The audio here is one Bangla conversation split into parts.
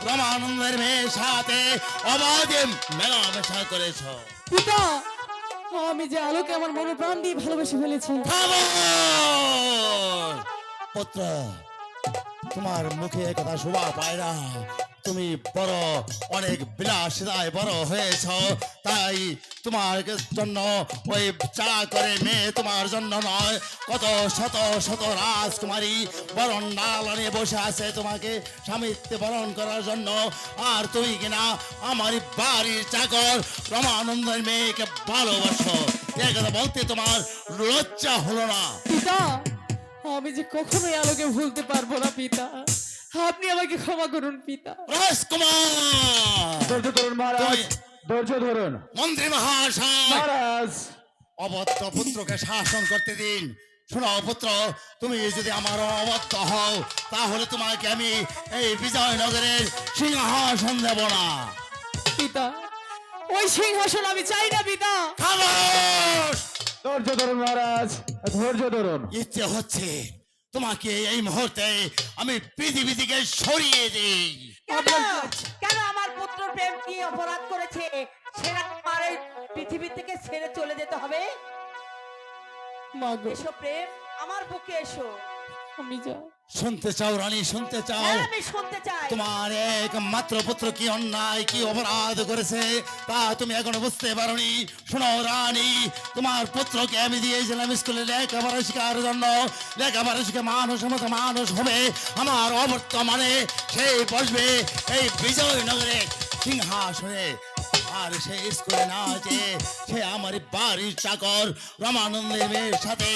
রমানন্দের মেয়ের সাথে অবাধে মেলামেশা করেছ। পিতা, আমি যে আলোকে আমার মনে প্রাণ দিয়ে ভালোবেসে ফেলেছি। খামোশ! পুত্র, তোমার মুখে এ কথা শোভা পায় না। তুমি বড় অনেক বিলাসিতায় বড় হয়েছ, তাই তোমার জন্য ওই চা করে মেয়ে তোমার জন্য নয়, কত শত শত রাজকুমারী বরণ ডালা নিয়ে বসে আছে তোমাকে স্বামিত্বে বরণ করার জন্য। আর তুমি কিনা আমার বাড়ির চাকর রমানন্দের মেয়েকে ভালোবাসো। এ কথা বলতে তোমার লজ্জা হলো না? পিতা, আমি যে কখনোই আলোকে ভুলতে পারবো না পিতা, আপনি আমাকে ক্ষমা করুন পিতা। রাজকুমার, ধৈর্য ধরুন মহারাজ, ধৈর্য ধরুন মন্ত্রী মহাশয়, মহারাজ। অবদ্ধ পুত্রকে শাসন করতে দিন। শোনো পুত্র, তুমি যদি আমার অবদ্ধ হও তাহলে তোমাকে আমি এই বিজয়নগরের সিংহাসন দেব না। পিতা, ওই সিংহাসন আমি চাই না পিতা। খামোশ! ধৈর্য ধরুন মহারাজ, ধৈর্য ধরুন। ইচ্ছে হচ্ছে তোমাকে এই মুহূর্তে আমি পৃথিবী থেকে সরিয়ে দিই। কেন কেন আমার পুত্র প্রেম কি অপরাধ করেছে সেটা আমার এই পৃথিবী থেকে ছেড়ে চলে যেতে হবে? মাগো, এসো প্রেম, আমার বুকে এসো। আমি যা শুনতে চাও রানী, শুনতে চাও? হ্যাঁ, আমি শুনতে চাই। তোমার একমাত্র পুত্র কি অন্যায় কি অপরাধ করেছে তা তুমি এখনো বুঝতে পারোনি। শোনো রানী, তোমার পুত্রকে আমি দিয়েছিলাম স্কুলে লেখাপড়া শেখার জন্য। লেখাপড়া শিখে মানুষের মতো মানুষ হবে, আমার অবর্তমানে সেই বসবে এই বিজয়নগরে সিংহাসনে। আর সে স্কুলে না যে সে আমার বাড়ির চাকর রমানন্দের মেয়ের সাথে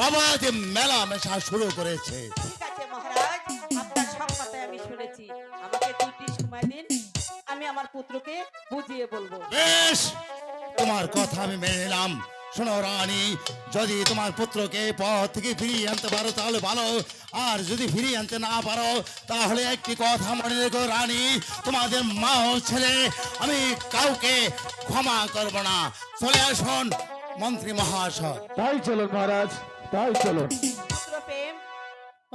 অবাধে মেলামেশা শুরু করেছে। ঠিক আছে মহারাজ, আপনার সব কথাই আমি শুনেছি। আমাকে 2টি সময় দিন, আমি আমার পুত্রকে বুঝিয়ে বলবো। বেশ, তোমার কথা আমি মেনে নিলাম। শোনো রানী, যদি তোমার পুত্রকে পথ থেকে ফিরিয়ে আনতে পারো তাহলে ভালো, আর যদি ফিরিয়ে আনতে না পারো তাহলে একটি কথা মনে রেখো রানী, তোমাদের মা ও ছেলে আমি কাউকে ক্ষমা করব না। চলে আসুন মন্ত্রী মহাশয়। তাই চলুন মহারাজ, তাই চলুন। পুত্র প্রেম,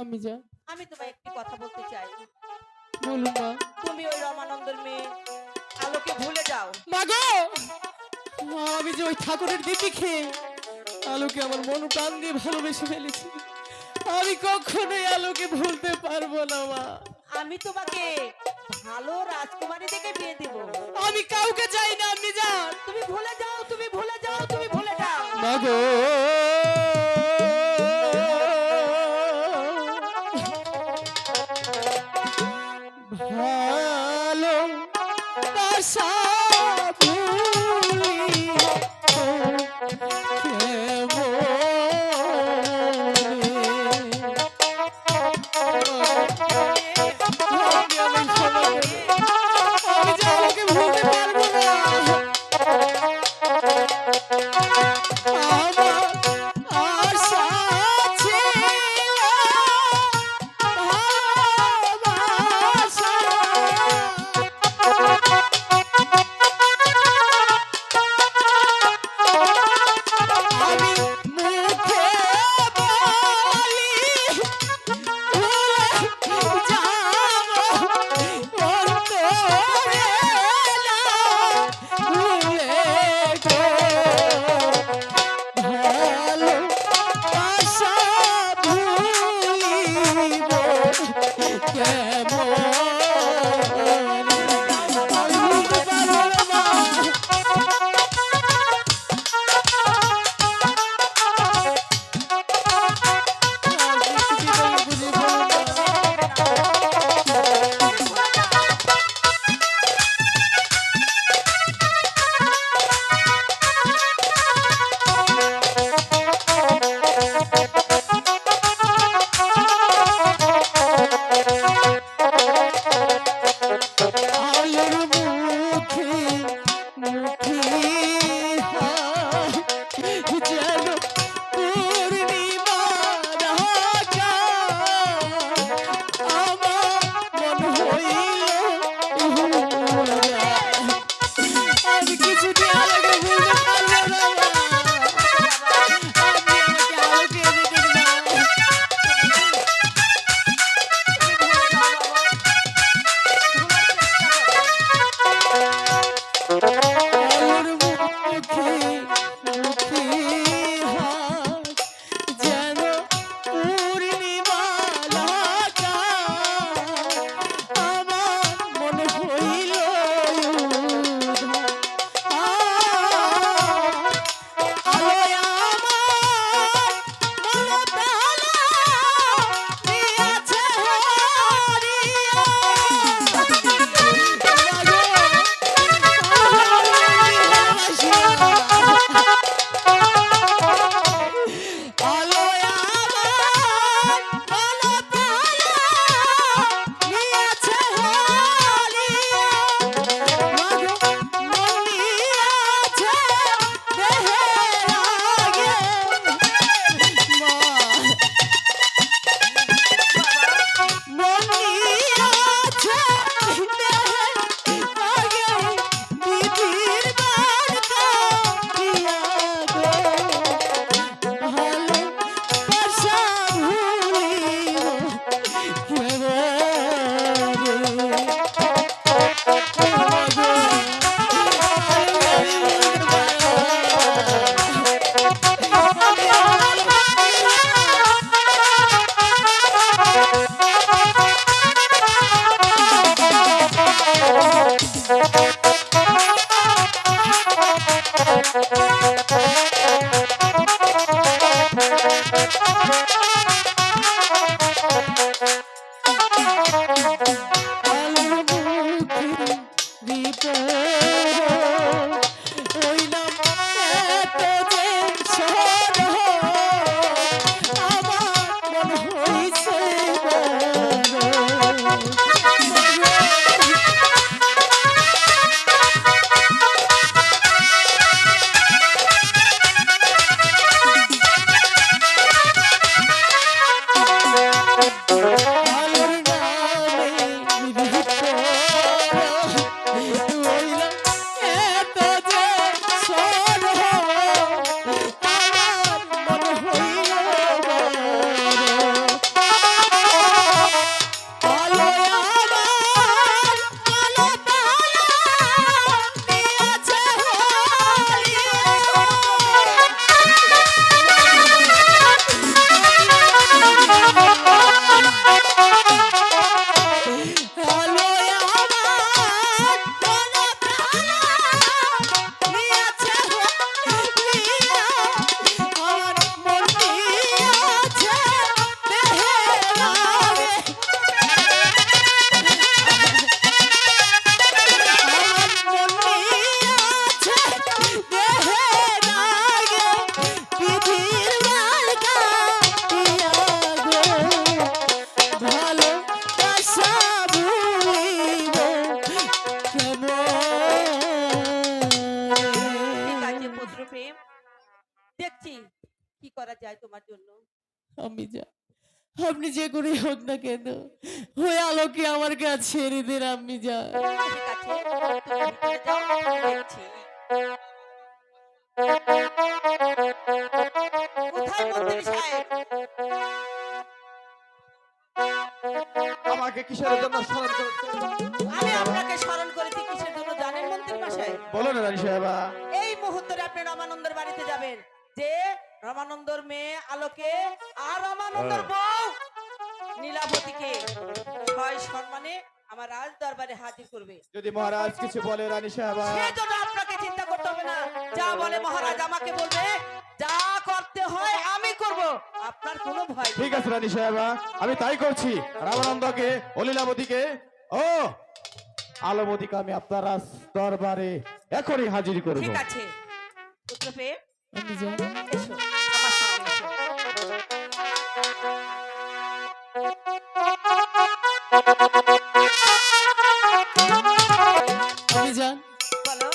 আমি যা আমি তোমায় একটি কথা বলতে চাই। বলুন মা। তুমি ওই রমানন্দের মেয়ে আলোকে ভুলে যাও। মাগো, আমি যে ওই ঠাকুরের দিদি খেয়ে আলোকে আমার মন প্রাণ দিয়ে ভালোবেসে ফেলেছি, আমি কখনোই আলোকে ভুলতে পারবো না মা। আমি তোমাকে ভালো রাজকুমারী থেকে বিয়ে দেব। আমি কাউকে চাই না, আমি যা তুমি ভুলে যাও, তুমি ভুলে যাও, তুমি ভুলে যাও। মাগো। ভালো বাসা ভুলিয়া আমি যে আমাকে ভুলতে পারবো না। আমার আশা ছিল ভালোবাসা। হইলাম এত যে সরল, আমার মন হইছে আলোর নামে বিরক্ত হইলাম এত যে সরল, আমার মন হইল আলো আমার আলো তারা দিয়াছে আলো আমার আলো তারা দিয়াছে আমার মন দিয়াছে দেহে লাগে ঠিক আছে পুত্র প্রেম, দেখছি কি করা যায় তোমার জন্য। আমি যা আপনি যে করে হোক না কেন ওই আলোকে আমার কাছে ছেড়ে দিন আমি যা ঠিক আছে, তুমি ভিতরে যাও, আমি দেখছি। কোথায় মন্ত্রী সাহেব? আমাকে কিসের জন্য স্মরণ করেছেন? আমি আপনাকে স্মরণ করেছি কিসের জন্য জানেন মন্ত্রী মশাই? বলুন রানী সাহেবা। এই মুহূর্তে আপনি রমানন্দর বাড়িতে যাবেন, যে রমানন্দর মেয়ে আলোকে আর রমানন্দর বউ নীলাবতীকে ছয় সম্মানে আমার রাজ দরবারে হাজির করবে। যদি মহারাজ কিছু বলে রানী সাহেবা। সেজন্য আপনাকে চিন্তা করতে হবে না, যা বলে মহারাজ আমাকে বলবে, যা করতে হয় আমি করব, আপনার কোনো ভয় নেই। ঠিক আছে রানী সাহেবা, আমি তাই করছি। রামানন্দকে ও লীলাবতীকে ও আলোবতীকে আমি আপনার রাজ দরবারে এখনই হাজির করব। ঠিক আছে পুত্র প্রেম, আমি যা এসো আমার সঙ্গে এসো। আমি জান বলো,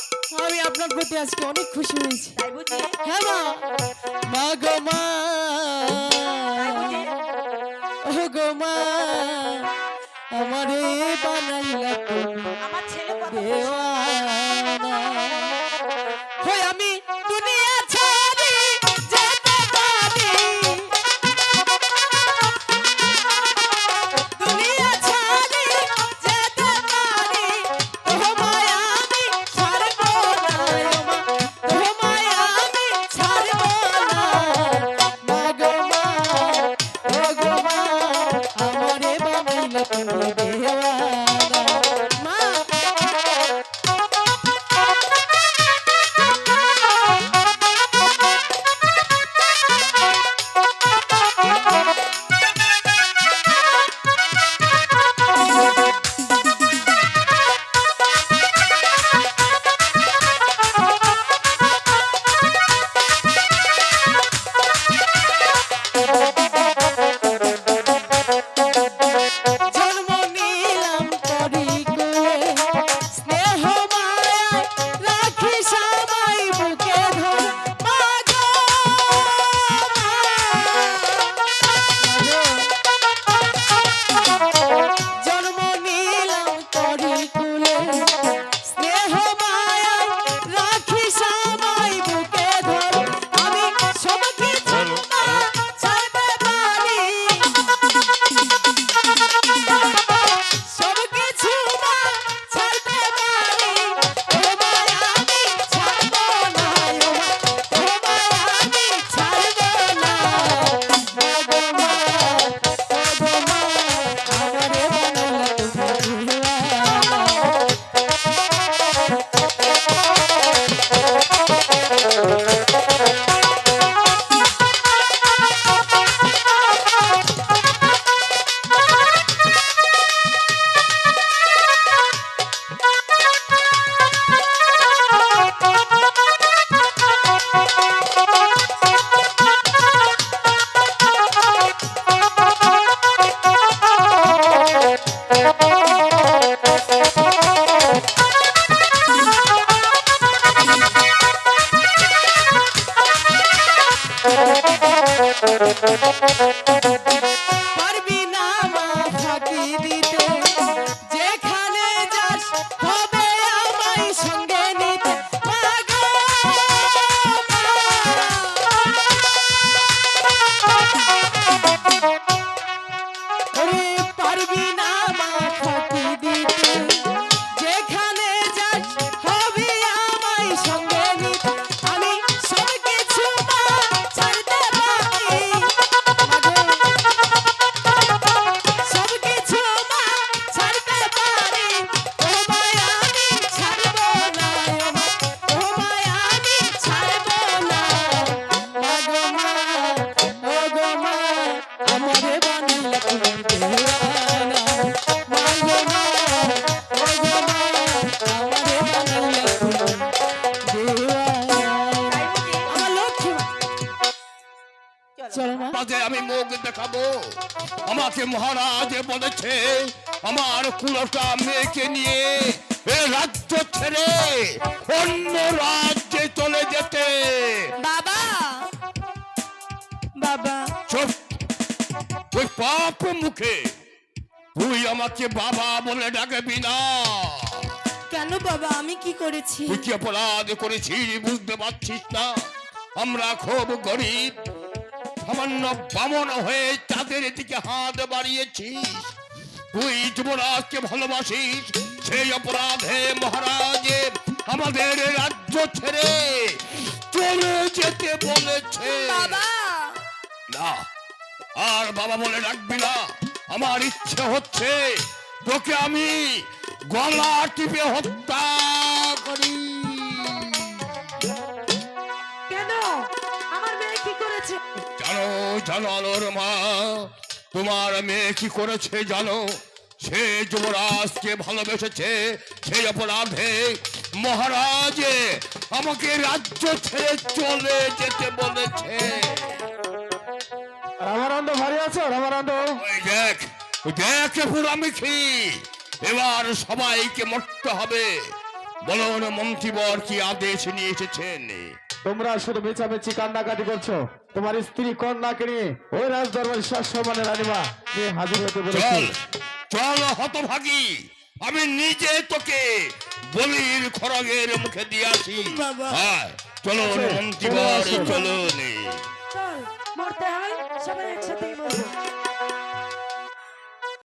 আমি আপনার প্রতি আজকে অনেক খুশি হয়েছি তাই বুঝি? হ্যাঁ মা মা গো মা তাই বুঝি? ও গো মা আমারে বানাইলা তুমি আমার ছেলে কত খুশি। দেওয়ানা হই আমি দুনিয়া ছাড়ি যেতে পারি, দুনিয়া ছাড়ি যেতে পারি, তোমায় আমি ছাড়ব না মা, তোমায় আমি ছাড়ব না মা গো মা ও গো মা আমারে বানাইলা তুমি দেওয়ানা মা মাঝে আমি মুখ দেখাবো? আমাকে মহারাজ বলেছে আমার কুলটা মেয়েকে নিয়ে এ রাজ্য ছেড়ে অন্য রাজ্যে চলে যেতে। বাবা বাবা চুপ! ওই পাপ মুখে তুই আমাকে বাবা বলে ডাকবি না। কেন বাবা, আমি কি করেছি? তুই কি অপরাধ করেছিস বুঝতে পারছিস না? আমরা খুব গরিব, সামান্য বামন হয়ে তাদের দিকে হাত বাড়িয়েছিস। তুই যুবরাজকে ভালোবাসিস, সেই অপরাধে মহারাজ আমাদের রাজ্য ছেড়ে চলে যেতে বলেছে। বাবা না, আর বাবা বলে ডাকবি না। আমার ইচ্ছে হচ্ছে তোকে আমি গলা টিপে হত্যা করি। কেন? আমার মেয়ে কি করেছে? জানো জানো আলোর মা, তোমার মেয়ে কি করেছে জানো? সে যুবরাজকে ভালোবেসেছে, সেই অপরাধে মহারাজ আমাকে রাজ্য ছেড়ে চলে যেতে বলেছে। রামানন্দ ভারী আছো রামানন্দ? ওই দেখ, ওই দেখ পুরামিখি, এবার সবাইকে মরতে হবে। বলুন মন্ত্রীবর কি আদেশ নিয়ে এসেছেন? তোমরা শুধু বেচাবেচি কান্নাকাটি করছো। তোমার স্ত্রী কন্যাকে নিয়ে ওই রাজ দরবারের সম্মানের রানীমা নিয়ে হাজির হতে বলেছি। চল চল হতভাগী, আমি নিজে তোকে বলির খড়গের মুখে দিয়ে আসি। বাবা। হ্যাঁ চলুন মন্ত্রীবর, চলুন। চল, মরতে হয় সবাই একসাথেই মরবো।